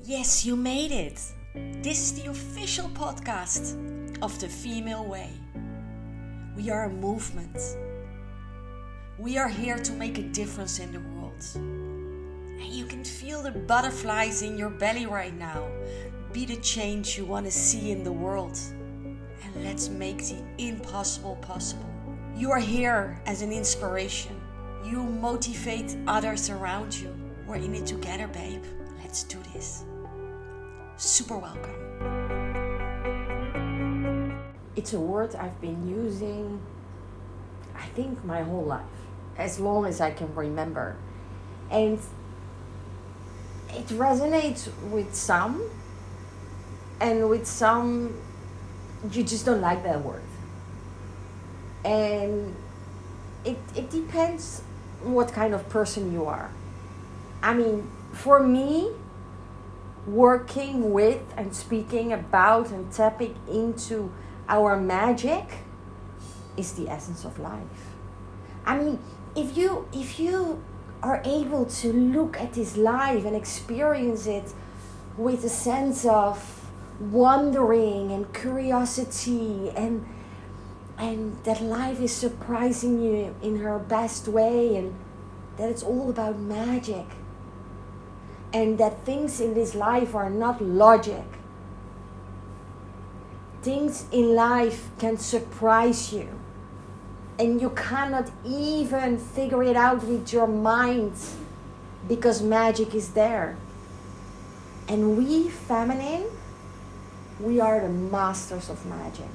Yes, you made it. This is the official podcast of the Female Way. We are a movement. We are here to make a difference in the world. And you can feel the butterflies in your belly right now. Be the change you want to see in the world. And let's make the impossible possible. You are here as an inspiration. You motivate others around you. We're in it together, babe. Let's do this. Super welcome. It's a word I've been using, I think, my whole life, as long as I can remember. And it resonates with some, and with some, you just don't like that word. And it depends what kind of person you are. I mean, for me, working with and speaking about and tapping into our magic is the essence of life. I mean, if you are able to look at this life and experience it with a sense of wondering and curiosity and that life is surprising you in her best way, and that it's all about magic, and that things in this life are not logic. Things in life can surprise you, and you cannot even figure it out with your mind because magic is there. And we feminine, we are the masters of magic.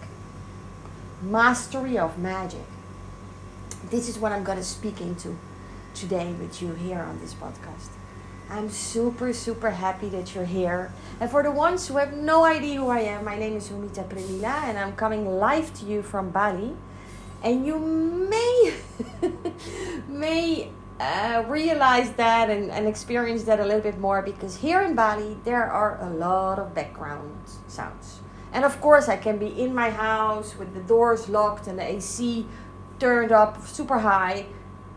Mastery of magic. This is what I'm going to speak into today with you here on this podcast. I'm super, super happy that you're here. And for the ones who have no idea who I am, my name is Humita Premmiela and I'm coming live to you from Bali. And you may realize that and experience that a little bit more, because here in Bali there are a lot of background sounds. And of course I can be in my house with the doors locked and the AC turned up super high,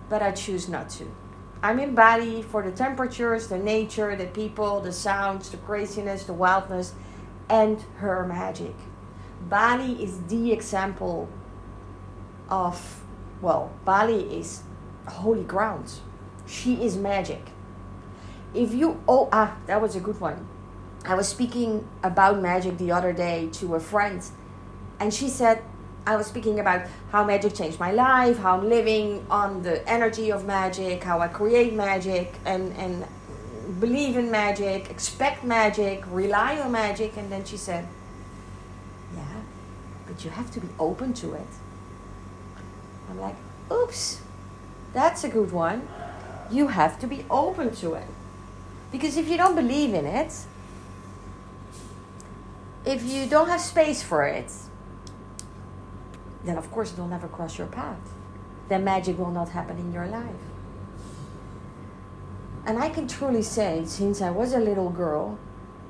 but I choose not to. I'm in Bali for the temperatures, the nature, the people, the sounds, the craziness, the wildness, and her magic. Bali is the example of, Bali is holy ground. She is magic. That was a good one. I was speaking about magic the other day to a friend, and she said, I was speaking about how magic changed my life, how I'm living on the energy of magic, how I create magic and believe in magic, expect magic, rely on magic. And then she said, yeah, but you have to be open to it. I'm like, oops, that's a good one. You have to be open to it. Because if you don't believe in it, if you don't have space for it, then of course it will never cross your path. Then magic will not happen in your life. And I can truly say, since I was a little girl,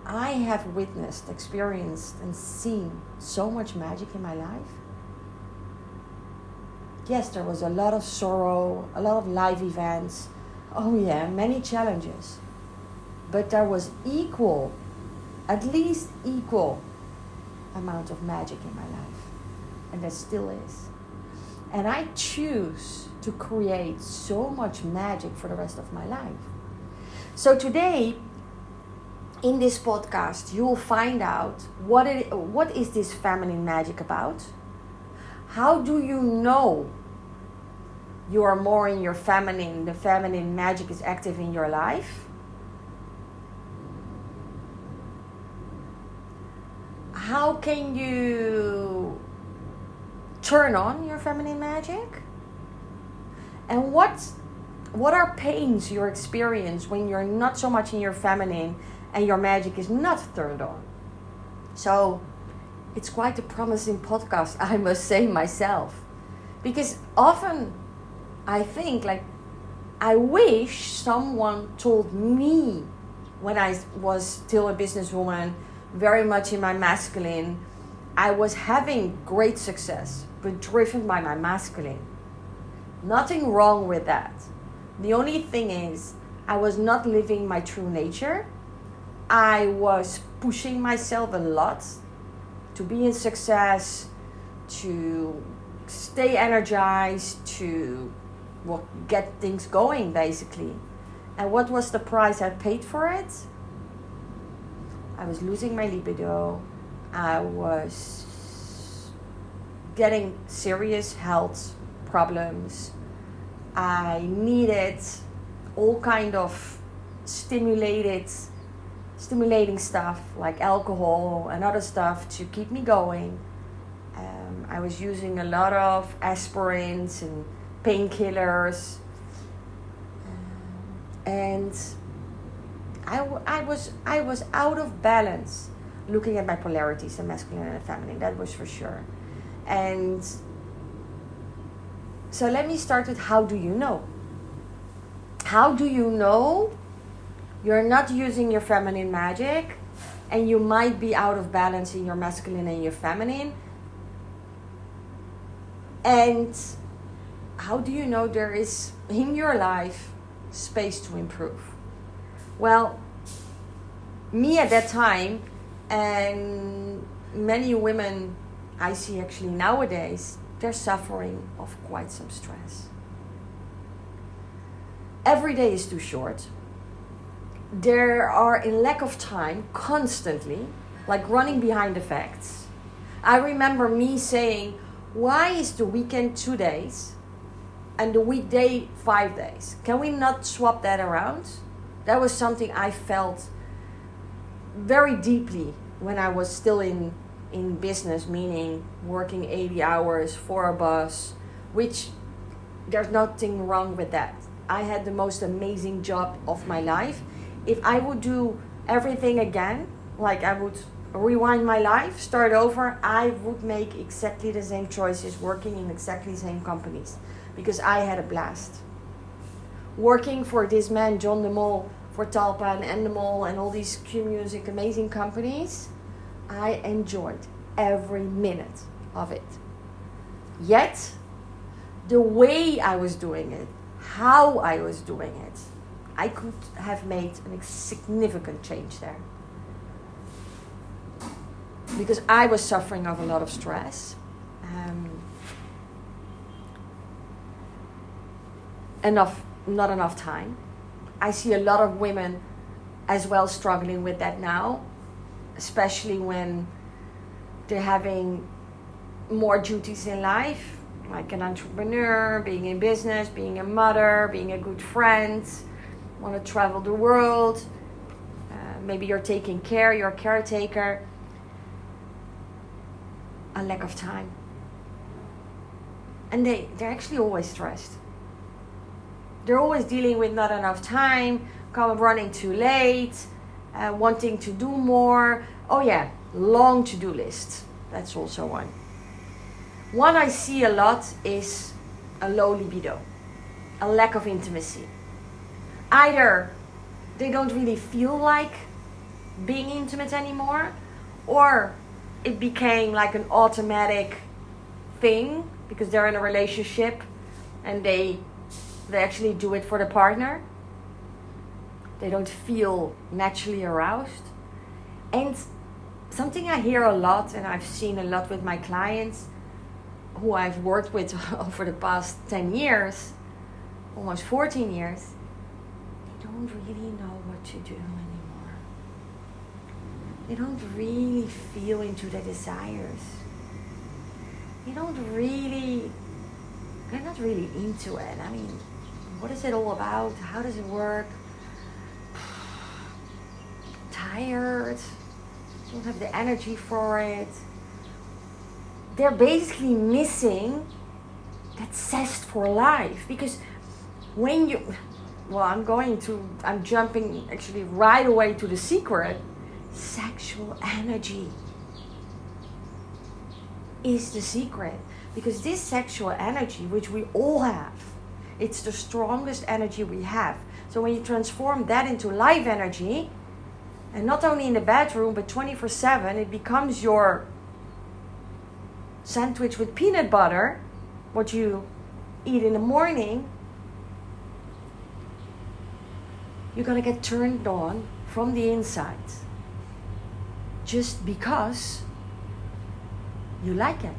I have witnessed, experienced, and seen so much magic in my life. Yes, there was a lot of sorrow, a lot of life events. Oh yeah, many challenges. But there was at least equal amount of magic in my life. And there still is. And I choose to create so much magic for the rest of my life. So today, in this podcast, you will find out what is this feminine magic about? How do you know you are more in your feminine, the feminine magic is active in your life? How can you turn on your feminine magic? And what are pains you experience when you're not so much in your feminine and your magic is not turned on? So it's quite a promising podcast, I must say myself. Because often I think, I wish someone told me when I was still a businesswoman, very much in my masculine, I was having great success, but driven by my masculine. Nothing wrong with that. The only thing is, I was not living my true nature, I was pushing myself a lot to be in success, to stay energized, to get things going basically. And what was the price I paid for it? I was losing my libido. I was getting serious health problems. I needed all kind of stimulating stuff like alcohol and other stuff to keep me going. I was using a lot of aspirins and painkillers, and I was out of balance, looking at my polarities, the masculine and the feminine. That was for sure. And so let me start with, how do you know? How do you know you're not using your feminine magic and you might be out of balance in your masculine and your feminine? And how do you know there is in your life space to improve? Well, me at that time, and many women I see actually nowadays, they're suffering of quite some stress. Every day is too short. There are in lack of time constantly, like running behind the facts. I remember me saying, why is the weekend 2 days and the weekday 5 days? Can we not swap that around? That was something I felt very deeply when I was still in business, meaning working 80 hours for a boss, which there's nothing wrong with that. I had the most amazing job of my life. If I would do everything again, like I would rewind my life, start over, I would make exactly the same choices, working in exactly the same companies, because I had a blast. Working for this man, John de Mol, for Talpa and Endemol and all these Q Music amazing companies, I enjoyed every minute of it. Yet, the way I was doing it, how I was doing it, I could have made a significant change there. Because I was suffering of a lot of stress. Not enough time. I see a lot of women as well struggling with that now, especially when they're having more duties in life, like an entrepreneur, being in business, being a mother, being a good friend, want to travel the world. Maybe you're taking care, you're a caretaker. A lack of time. And they're actually always stressed. They're always dealing with not enough time, running too late, wanting to do more. Oh yeah, long to-do list. That's also one. One I see a lot is a low libido, a lack of intimacy. Either they don't really feel like being intimate anymore, or it became like an automatic thing because they're in a relationship and they actually do it for the partner. They don't feel naturally aroused. And something I hear a lot, and I've seen a lot with my clients who I've worked with over the past 10 years, almost 14 years, they don't really know what to do anymore. They don't really feel into their desires. They're not really into it. I mean, what is it all about? How does it work? Tired, don't have the energy for it. They're basically missing that zest for life, because when I'm jumping actually right away to the secret. Sexual energy is the secret, because this sexual energy, which we all have, it's the strongest energy we have. So when you transform that into life energy, and not only in the bedroom but 24/7, it becomes your sandwich with peanut butter, what you eat in the morning. You're gonna get turned on from the inside, just because you like it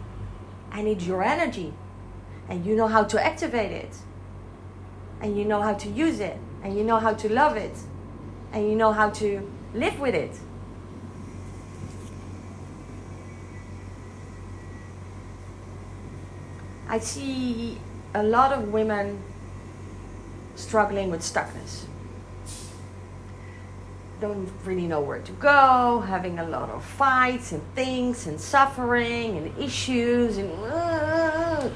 and it's your energy and you know how to activate it and you know how to use it and you know how to love it and you know how to live with it. I see a lot of women struggling with stuckness. Don't really know where to go, having a lot of fights and things and suffering and issues and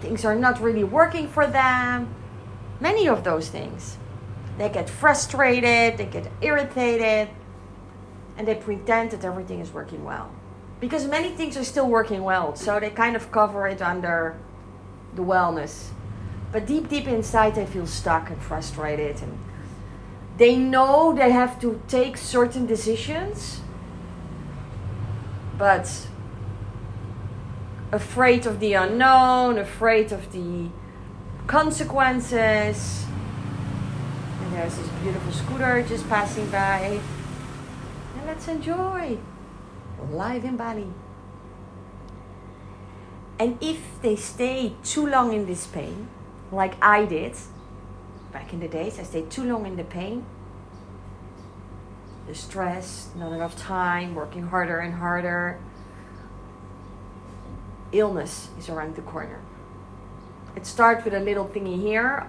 things are not really working for them. Many of those things. They get frustrated, they get irritated, and they pretend that everything is working well. Because many things are still working well, so they kind of cover it under the wellness. But deep inside they feel stuck and frustrated, and they know they have to take certain decisions, but afraid of the unknown, afraid of the consequences. And there's this beautiful scooter just passing by. And let's enjoy life in Bali. And if they stay too long in this pain, like I did back in the days, I stayed too long in the pain, the stress, not enough time, working harder and harder. Illness is around the corner. It starts with a little thingy here.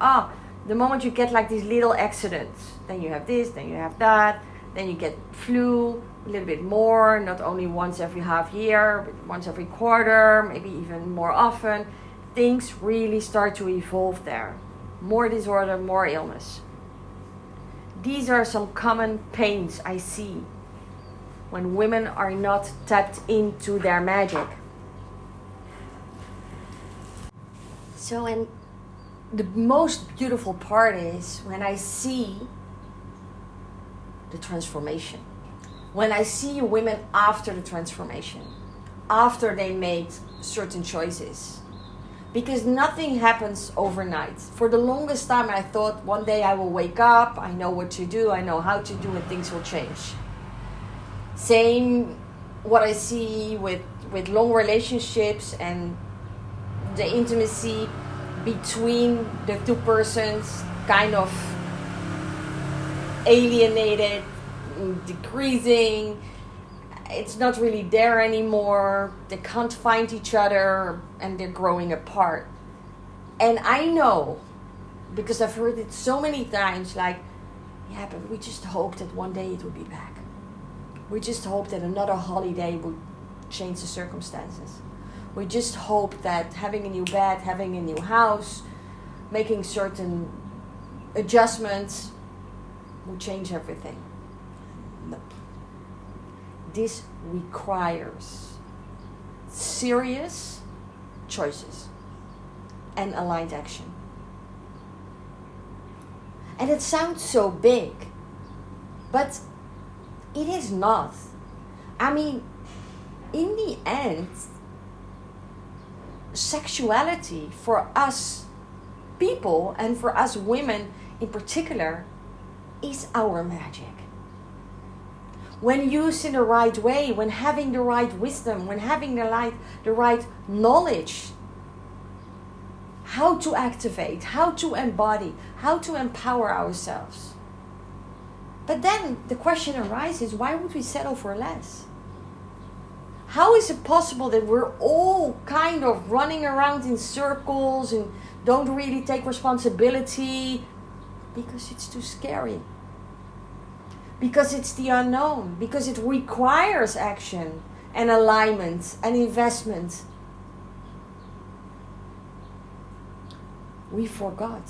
The moment you get like these little accidents, then you have this, then you have that, then you get flu, a little bit more, not only once every half year, but once every quarter, maybe even more often. Things really start to evolve there. More disorder, more illness. These are some common pains I see when women are not tapped into their magic. So, and the most beautiful part is when I see the transformation. When I see women after the transformation, after they made certain choices. Because nothing happens overnight. For the longest time I thought one day I will wake up, I know what to do, I know how to do, and things will change. Same what I see with long relationships and the intimacy between the two persons kind of alienated, decreasing. It's not really there anymore. They can't find each other and they're growing apart. And I know, because I've heard it so many times, like, yeah, but we just hope that one day it will be back. We just hope that another holiday will change the circumstances. We just hope that having a new bed, having a new house, making certain adjustments will change everything. No. This requires serious choices and aligned action. And it sounds so big, but it is not. I mean, in the end, sexuality for us people and for us women in particular is our magic. When used in the right way, when having the right wisdom, when having the right knowledge, how to activate, how to embody, how to empower ourselves. But then the question arises, why would we settle for less? How is it possible that we're all kind of running around in circles and don't really take responsibility? Because it's too scary. Because it's the unknown. Because it requires action and alignment and investment. We forgot.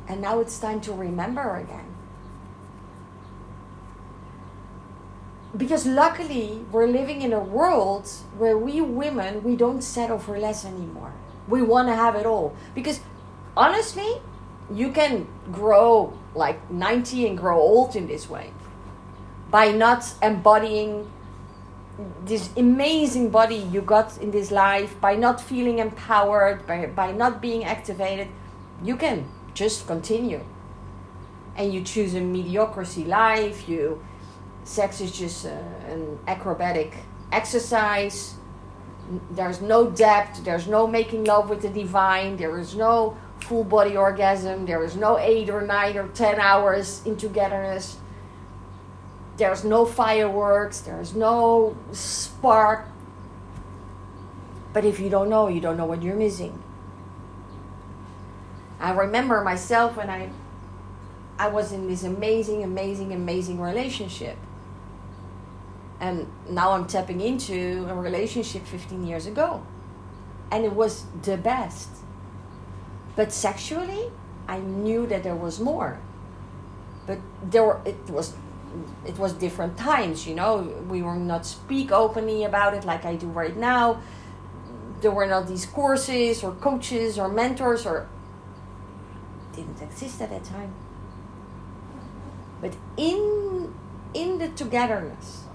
And now it's time to remember again. Because luckily, we're living in a world where we women, we don't settle for less anymore. We want to have it all. Because honestly, you can grow like 90 and grow old in this way. By not embodying this amazing body you got in this life, by not feeling empowered, by not being activated, you can just continue. and you choose a mediocrity life, sex is just an acrobatic exercise. There's no depth, there's no making love with the divine, there is no full body orgasm, there is no 8 or 9 or 10 hours in togetherness, there's no fireworks, there's no spark. But if you don't know what you're missing. I remember myself when I was in this amazing relationship. And now I'm tapping into a relationship 15 years ago. And it was the best. But sexually, I knew that there was more. But it was different times, We were not speak openly about it like I do right now. There were not these courses or coaches or mentors or didn't exist at that time. But in the togetherness,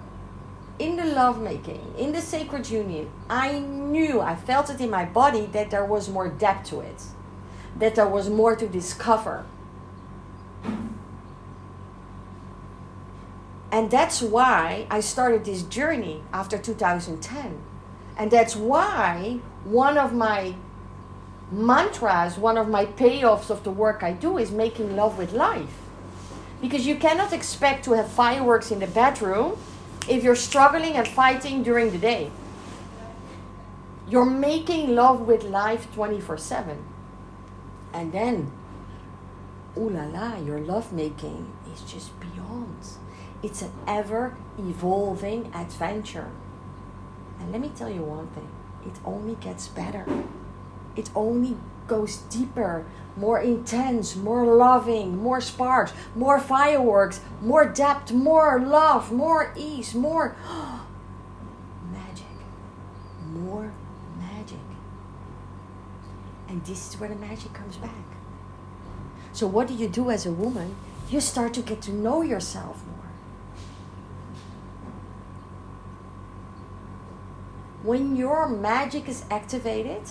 in the lovemaking, in the sacred union, I felt it in my body that there was more depth to it, that there was more to discover. And that's why I started this journey after 2010. And that's why one of my mantras, one of my payoffs of the work I do is making love with life. Because you cannot expect to have fireworks in the bedroom if you're struggling and fighting during the day. You're making love with life 24/7. And then, ooh la la, your lovemaking is just beyond. It's an ever-evolving adventure. And let me tell you one thing. It only gets better. It only goes deeper, more intense, more loving, more sparks, more fireworks, more depth, more love, more ease, more magic. More magic. And this is where the magic comes back. So what do you do as a woman? You start to get to know yourself more. When your magic is activated,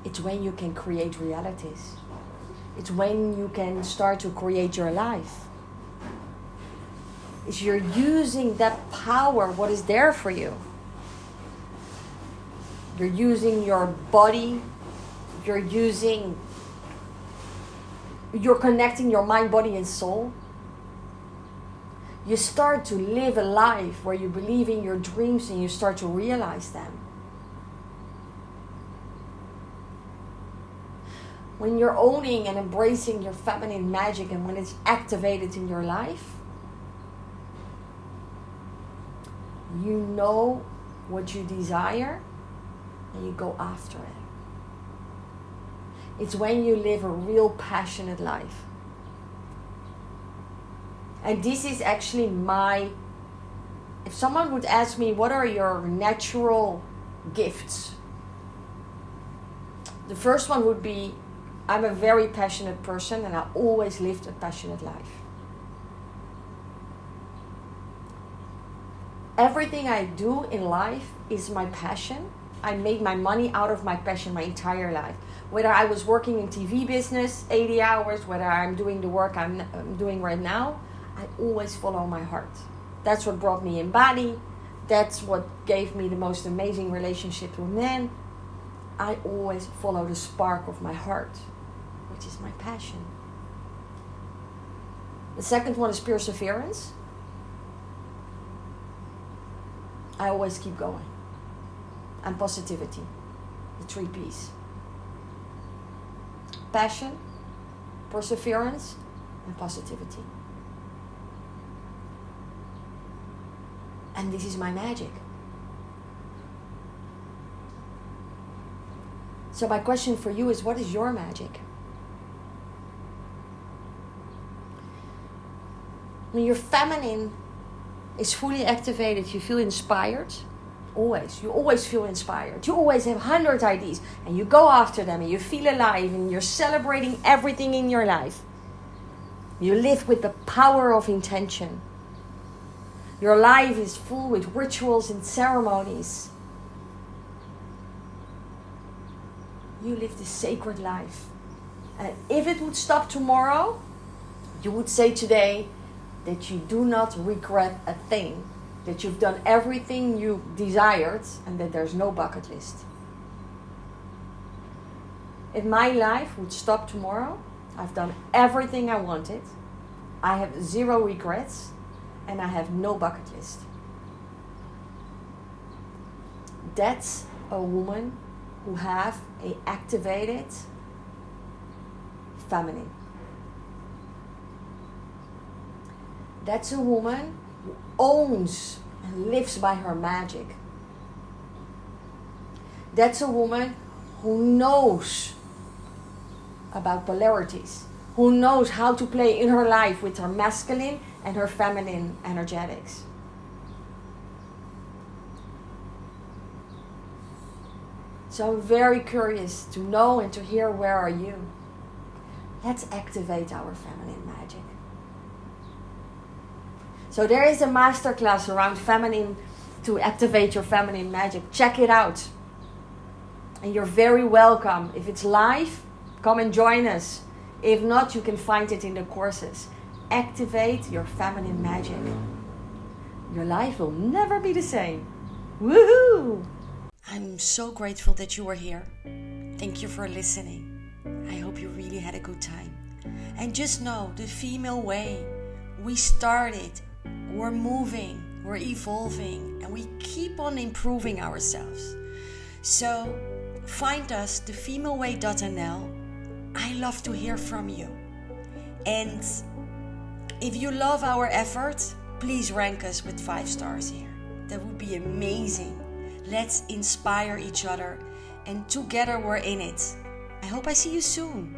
it's when you can create realities. It's when you can start to create your life. It's you're using that power, what is there for you. You're using your body. You're connecting your mind, body, and soul. You start to live a life where you believe in your dreams and you start to realize them. When you're owning and embracing your feminine magic and when it's activated in your life, you know what you desire and you go after it. It's when you live a real passionate life. And this is actually if someone would ask me, what are your natural gifts? The first one would be, I'm a very passionate person and I always lived a passionate life. Everything I do in life is my passion. I made my money out of my passion my entire life. Whether I was working in TV business 80 hours, whether I'm doing the work I'm doing right now, I always follow my heart. That's what brought me in Bali. That's what gave me the most amazing relationship with men. I always follow the spark of my heart, which is my passion. The second one is perseverance. I always keep going. And positivity, the 3 P's. Passion, perseverance, and positivity. And this is my magic. So my question for you is, what is your magic? When your feminine is fully activated, you feel inspired. Always. You always feel inspired. You always have 100 ideas. And you go after them and you feel alive and you're celebrating everything in your life. You live with the power of intention. Your life is full with rituals and ceremonies. You live this sacred life. And if it would stop tomorrow, you would say today that you do not regret a thing, that you've done everything you desired, and that there's no bucket list. If my life would stop tomorrow, I've done everything I wanted, I have 0 regrets, and I have no bucket list. That's a woman who have a activated feminine. That's a woman who owns and lives by her magic. That's a woman who knows about polarities, who knows how to play in her life with her masculine and her feminine energetics. So I'm very curious to know and to hear, where are you? Let's activate our feminine magic. So there is a masterclass around feminine, to activate your feminine magic. Check it out. And you're very welcome. If it's live, come and join us. If not, you can find it in the courses. Activate your feminine magic. Your life will never be the same. Woohoo! I'm so grateful that you were here. Thank you for listening. I hope you really had a good time. And just know, the female way, we started, we're moving, we're evolving, and we keep on improving ourselves. So find us, thefemaleway.nl. I love to hear from you. And if you love our effort, please rank us with 5 stars here. That would be amazing. Let's inspire each other, and together we're in it. I hope I see you soon.